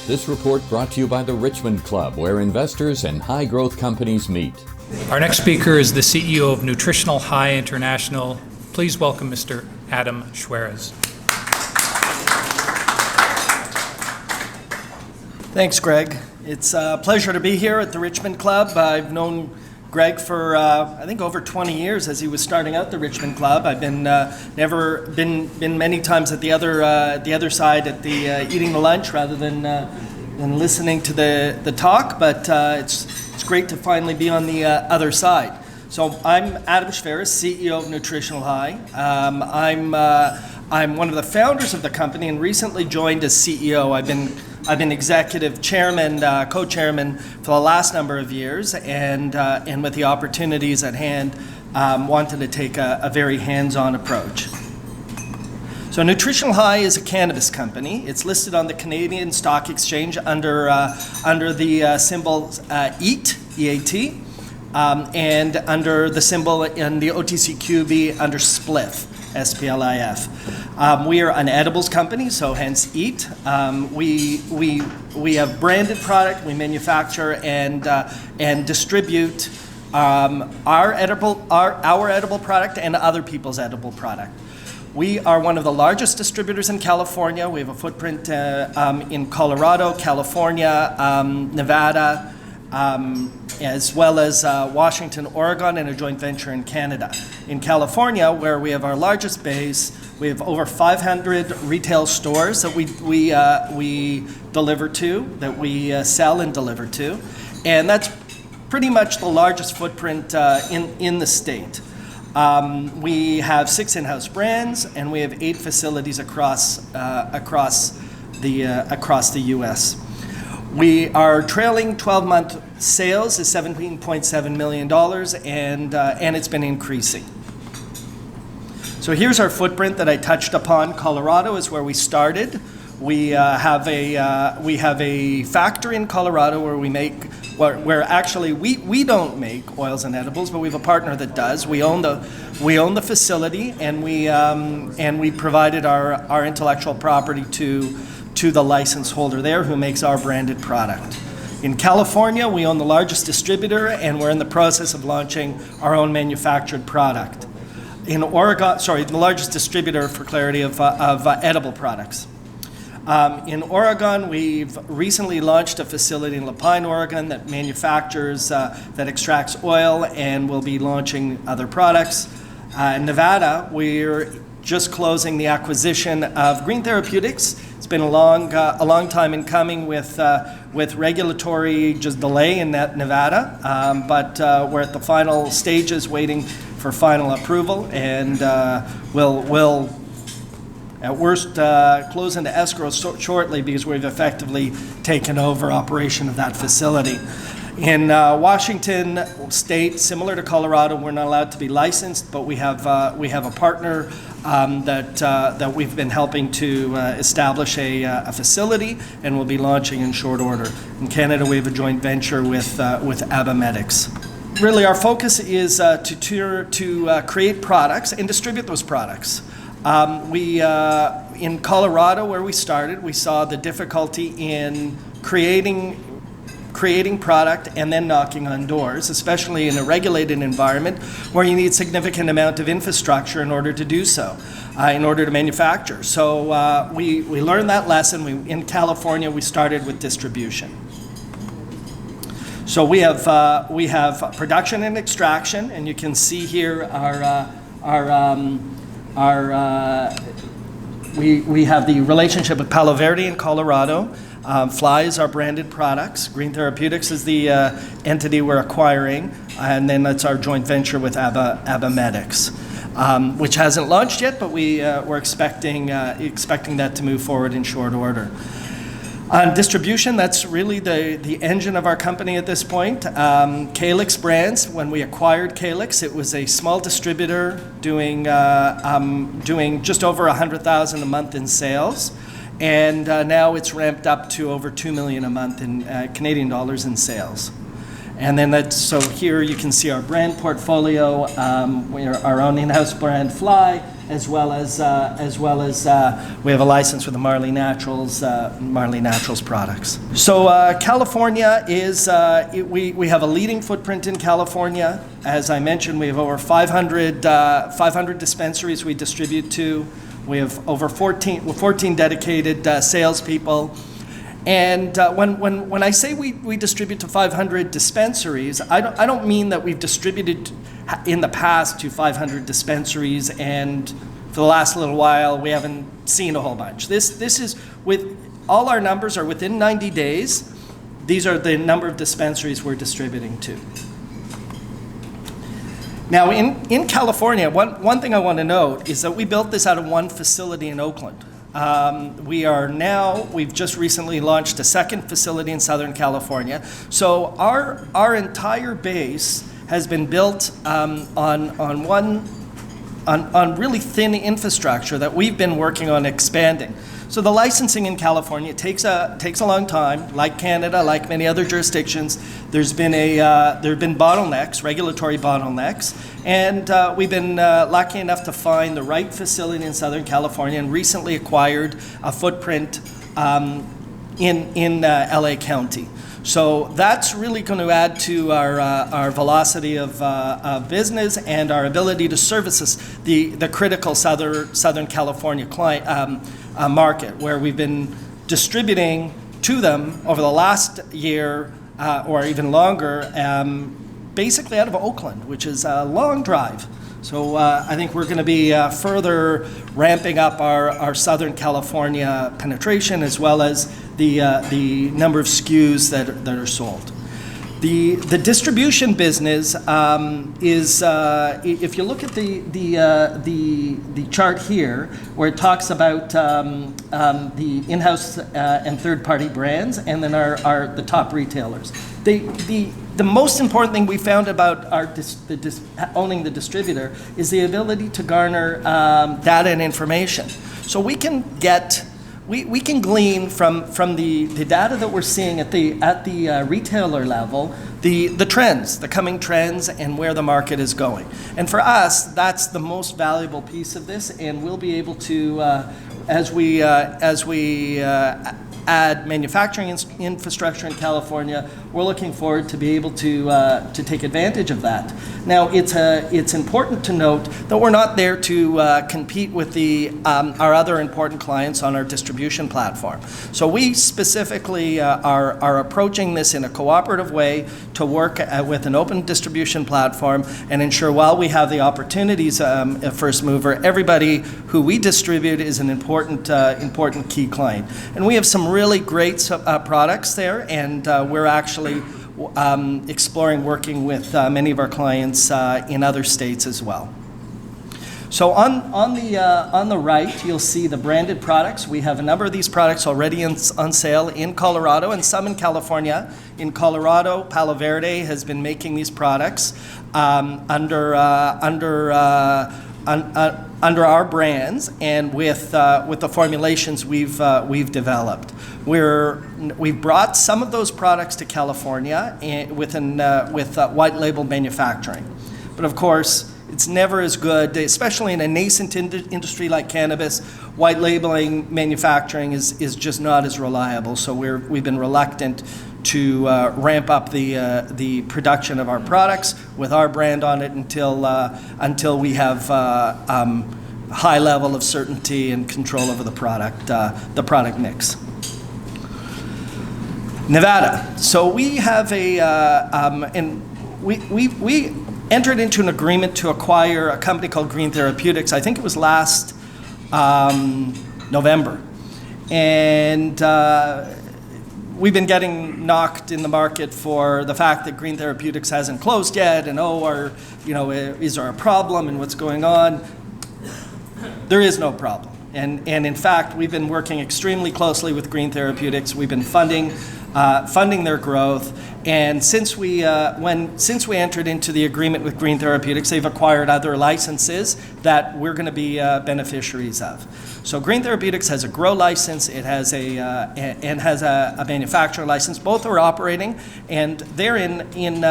This report brought to you by the Richmond Club, where investors and high-growth companies meet. Our next speaker is the CEO of Nutritional High International. Please welcome Mr. Adam Szweraz. Thanks, Greg. It's a pleasure to be here at the Richmond Club. I've known Greg for I think over 20 years as he was starting out the Richmond Club. I've been been many times at the other side at the eating the lunch rather than listening to the talk. But it's great to finally be on the other side. So I'm Adam Szweraz, CEO of Nutritional High. I'm one of the founders of the company and recently joined as CEO. I've been executive chairman, co-chairman for the last number of years, and with the opportunities at hand, wanted to take a very hands-on approach. So Nutritional High is a cannabis company. It's listed on the Canadian Stock Exchange under the symbol EAT, E-A-T, and under the symbol in the OTCQB under SPLIF. SPLIF. We are an edibles company, so hence EAT. We have branded product. We manufacture and distribute our edible product and other people's edible product. We are one of the largest distributors in California. We have a footprint in Colorado, California, Nevada, as well as Washington, Oregon, and a joint venture in Canada. In California, where we have our largest base, we have over 500 retail stores that we deliver to, that we sell and deliver to, and that's pretty much the largest footprint in the state. We have 6 in-house brands, and we have 8 facilities across the U.S. We are trailing 12-month sales is $17.7 million, and it's been increasing. So here's our footprint that I touched upon. Colorado is where we started. We have a factory in Colorado where we make, where actually we don't make oils and edibles, but we have a partner that does. We own the facility, and we provided our intellectual property to the license holder there, who makes our branded product. In California, we own the largest distributor, and we're in the process of launching our own manufactured product. In Oregon, the largest distributor, for clarity, of edible products. In Oregon, we've recently launched a facility in La Pine, Oregon, that manufactures, that extracts oil, and will be launching other products. In Nevada, we're just closing the acquisition of Green Therapeutics. It's been a long time in coming with regulatory just delay in that Nevada, but we're at the final stages waiting for final approval, and we'll at worst close into escrow shortly because we've effectively taken over operation of that facility. In Washington State, similar to Colorado, we're not allowed to be licensed, but we have a partner that we've been helping to establish a facility, and we'll be launching in short order. In Canada, we have a joint venture with Abamedics. Really, our focus is to create products and distribute those products. In Colorado, where we started, we saw the difficulty in creating product and then knocking on doors, especially in a regulated environment where you need significant amount of infrastructure in order to do so, in order to manufacture. So we learned that lesson. In California, we started with distribution. So we have production and extraction, and you can see here we have the relationship with Palo Verde in Colorado. Fly is our branded products. Green Therapeutics is the entity we're acquiring, and then that's our joint venture with Abamedics, which hasn't launched yet, but we're expecting that to move forward in short order. On distribution, that's really the engine of our company at this point. Calyx Brands, when we acquired Calyx, it was a small distributor doing just over $100,000 a month in sales. And now it's ramped up to over $2 million a month in Canadian dollars in sales. And then so here you can see our brand portfolio. We are our own in-house brand Fly, as well as we have a license with the Marley Naturals products. So California is we have a leading footprint in California. As I mentioned, we have over 500 dispensaries we distribute to. We have over 14 dedicated salespeople. And when I say we distribute to 500 dispensaries, I don't mean that we've distributed in the past to 500 dispensaries, and for the last little while we haven't seen a whole bunch. This is with all our numbers are within 90 days. These are the number of dispensaries we're distributing to. Now in California, one thing I want to note is that we built this out of one facility in Oakland. We've just recently launched a second facility in Southern California. So our entire base has been built on really thin infrastructure that we've been working on expanding. So the licensing in California takes a long time. Like Canada, like many other jurisdictions, there have been bottlenecks, regulatory bottlenecks, and we've been lucky enough to find the right facility in Southern California, and recently acquired a footprint in LA County. So that's really going to add to our velocity of business and our ability to service the critical Southern California client market, where we've been distributing to them over the last year or even longer, basically out of Oakland, which is a long drive. So I think we're going to be further ramping up our Southern California penetration, as well as the number of SKUs that are sold. The distribution business is, if you look at the chart here, where it talks about the in-house and third-party brands, and then the top retailers. The most important thing we found about owning the distributor is the ability to garner data and information. So we can glean from the data that we're seeing at the retailer level, the trends, the coming trends, and where the market is going. And for us, that's the most valuable piece of this, and we'll be able to, as we add manufacturing infrastructure in California, we're looking forward to be able to take advantage of that. Now, it's important to note that we're not there to compete with our other important clients on our distribution platform. So we specifically are approaching this in a cooperative way to work with an open distribution platform and ensure, while we have the opportunities at First Mover, everybody who we distribute is an important key client. And we have some really great products there, and we're actually exploring working with many of our clients in other states as well. So on the right, you'll see the branded products. We have a number of these products already on sale in Colorado and some in California. In Colorado, Palo Verde has been making these products under our brands, and with the formulations we've developed. We've brought some of those products to California with white label manufacturing, but of course it's never as good, especially in a nascent industry like cannabis. White labeling manufacturing is just not as reliable. So we've been reluctant to ramp up the production of our products with our brand on it until we have high level of certainty and control over the product mix. Nevada. So we have we entered into an agreement to acquire a company called Green Therapeutics. I think it was last November, and we've been getting knocked in the market for the fact that Green Therapeutics hasn't closed yet, and is there a problem and what's going on? There is no problem, and in fact, we've been working extremely closely with Green Therapeutics. We've been funding funding their growth. And since we entered into the agreement with Green Therapeutics, they've acquired other licenses that we're going to be beneficiaries of. So Green Therapeutics has a grow license. It has a manufacturer license. Both are operating, and they're in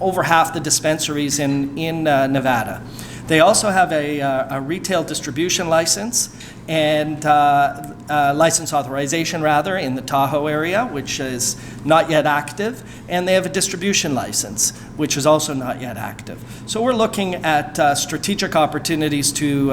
over half the dispensaries in Nevada. They also have a retail distribution license and license authorization, rather, in the Tahoe area, which is not yet active, and they have a distribution license, which is also not yet active. So we're looking at strategic opportunities to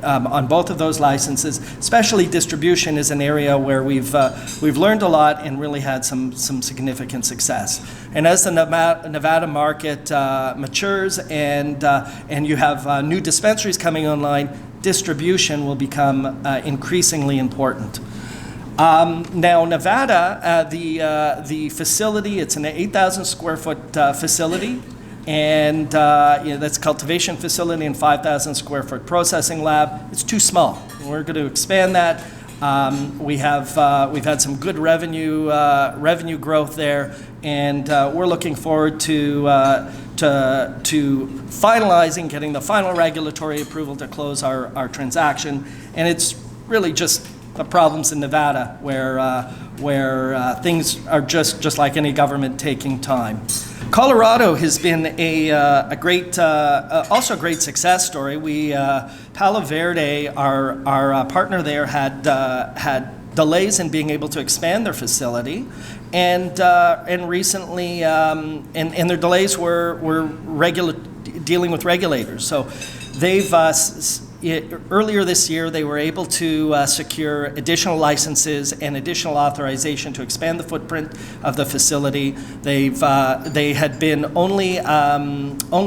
on both of those licenses. Especially distribution is an area where we've learned a lot and really had some significant success. And as the Nevada market matures and you have new dispensaries coming online, distribution will become increasingly important. Now, Nevada, the facility, it's an 8,000 square foot facility, and that's cultivation facility and 5,000 square foot processing lab. It's too small. We're going to expand that. We've had some good revenue growth there, and we're looking forward to finalizing, getting the final regulatory approval to close our transaction. And it's really just the problems in Nevada where things are just like any government, taking time. Colorado has been a great success story. Palo Verde, our partner there, had delays in being able to expand their facility, and recently, and their delays were dealing with regulators. So they've earlier this year, they were able to secure additional licenses and additional authorization to expand the footprint of the facility. They had been only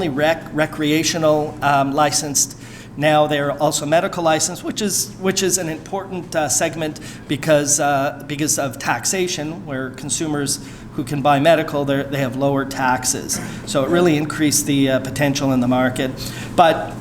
recreational licensed. Now they're also medical licensed, which is an important segment because of taxation, where consumers who can buy medical, they have lower taxes. So it really increased the potential in the market. But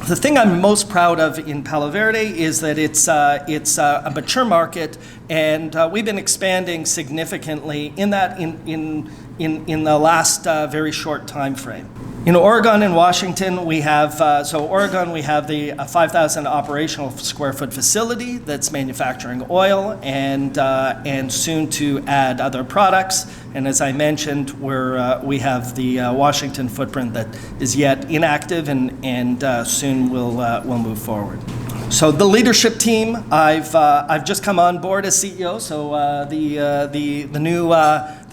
the thing I'm most proud of in Palo Verde is that it's a mature market, and we've been expanding significantly in the last very short time frame. In Oregon and Washington, we have Oregon, we have the 5,000 operational square foot facility that's manufacturing oil and soon to add other products. And as I mentioned, we have the Washington footprint that is yet inactive and soon will move forward. So the leadership team, I've just come on board as CEO. So the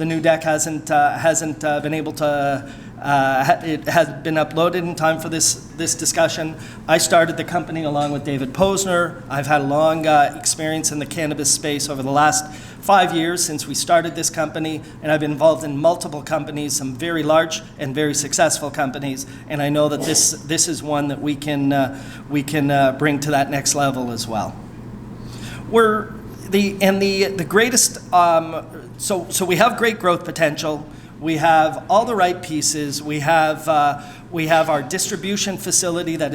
new deck hasn't been able to. It has been uploaded in time for this discussion. I started the company along with David Posner. I've had a long experience in the cannabis space over the last 5 years since we started this company, and I've been involved in multiple companies, some very large and very successful companies, and I know that this is one that we can bring to that next level as well. The greatest. So we have great growth potential. We have all the right pieces. We have our distribution facility that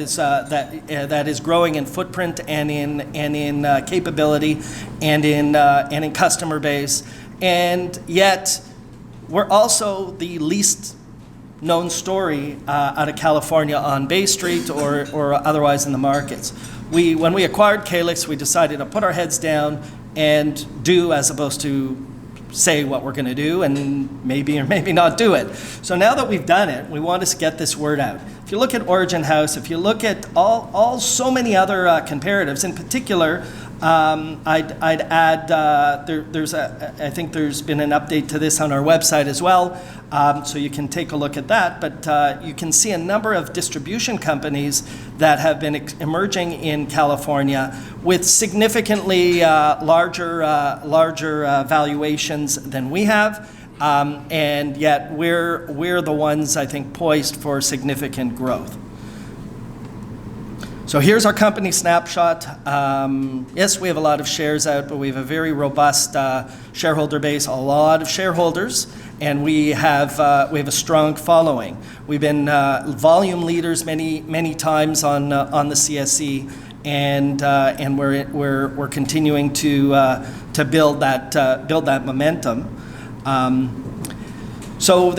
is growing in footprint and in capability and in customer base, and yet we're also the least known story out of California on Bay Street or otherwise in the markets. When we acquired Calyx, we decided to put our heads down and do, as opposed to say what we're going to do and maybe or maybe not do it. So now that we've done it, we want to get this word out. If you look at Origin House, if you look at so many other comparatives, in particular, I'd add, I think there's been an update to this on our website as well, so you can take a look at that. But you can see a number of distribution companies that have been emerging in California with significantly larger valuations than we have, and yet we're the ones, I think, poised for significant growth. So here's our company snapshot. Yes, we have a lot of shares out, but we have a very robust shareholder base, a lot of shareholders, and we have a strong following. We've been volume leaders many times on the CSE, and we're continuing to build that momentum. So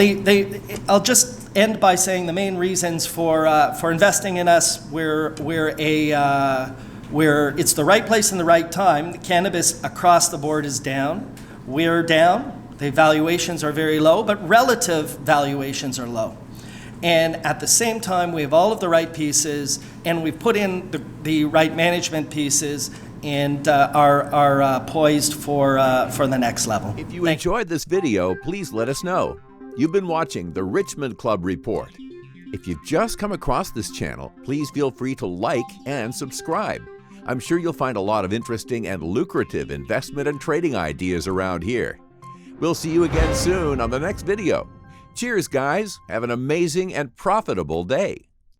I'll just end by saying the main reasons for investing in us. It's the right place and the right time. The cannabis across the board is down. We're down. The valuations are very low, but relative valuations are low. And at the same time, we have all of the right pieces, and we've put in the right management pieces, and are poised for the next level. If you enjoyed this video, please let us know. You've been watching the Richmond Club Report. If you've just come across this channel, please feel free to like and subscribe. I'm sure you'll find a lot of interesting and lucrative investment and trading ideas around here. We'll see you again soon on the next video. Cheers, guys. Have an amazing and profitable day.